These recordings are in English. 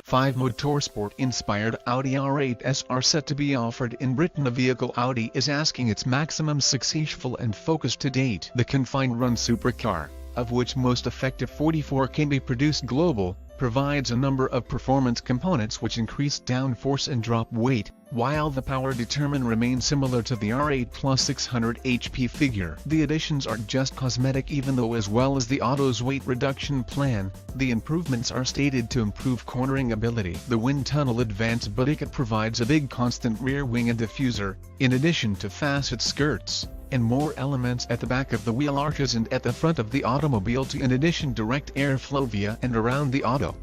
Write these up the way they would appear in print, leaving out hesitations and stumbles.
5 motorsport-inspired Audi R8s are set to be offered in Britain. The vehicle Audi is asking its maximum successful and focused to date. The confined run supercar, of which most effective 44 can be produced global, provides a number of performance components which increase downforce and drop weight, while the power determined remains similar to the R8 plus 600 HP figure. The additions are just cosmetic, even though, as well as the Auto's weight reduction plan, the improvements are stated to improve cornering ability. The wind tunnel advanced body provides a big constant rear wing and diffuser, in addition to facet skirts and more elements at the back of the wheel arches and at the front of the automobile in addition direct airflow via and around the auto.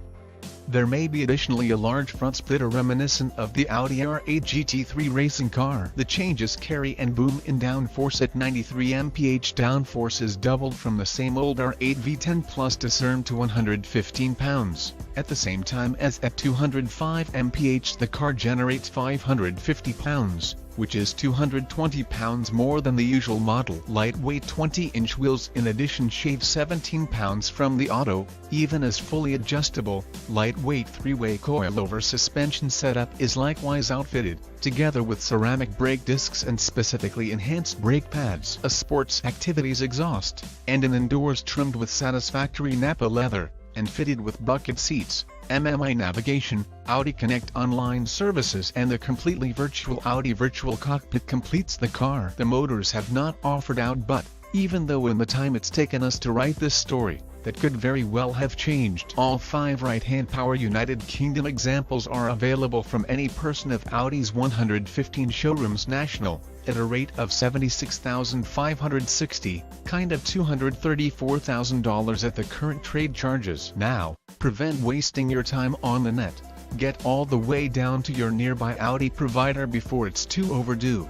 There may be additionally a large front splitter reminiscent of the Audi R8 GT3 racing car. The changes carry and boom in downforce at 93 mph. Downforce is doubled from the same old R8 V10 Plus discern to 115 pounds. At the same time as at 205 mph the car generates 550 pounds, which is 220 pounds more than the usual model. Lightweight 20-inch wheels in addition shave 17 pounds from the Auto, even as fully adjustable, lightweight 3-way coilover suspension setup is likewise outfitted, together with ceramic brake discs and specifically enhanced brake pads, a sports activities exhaust, and an indoors trimmed with satisfactory Nappa leather, and fitted with bucket seats, MMI navigation, Audi Connect online services, and the completely virtual Audi Virtual Cockpit completes the car. The motors have not offered out, but, even though in the time it's taken us to write this story, that could very well have changed. All 5 right-hand power United Kingdom examples are available from any person of Audi's 115 showrooms national, at a rate of $76,560, kind of $234,000 at the current trade charges. Now, prevent wasting your time on the net. Get all the way down to your nearby Audi provider before it's too overdue.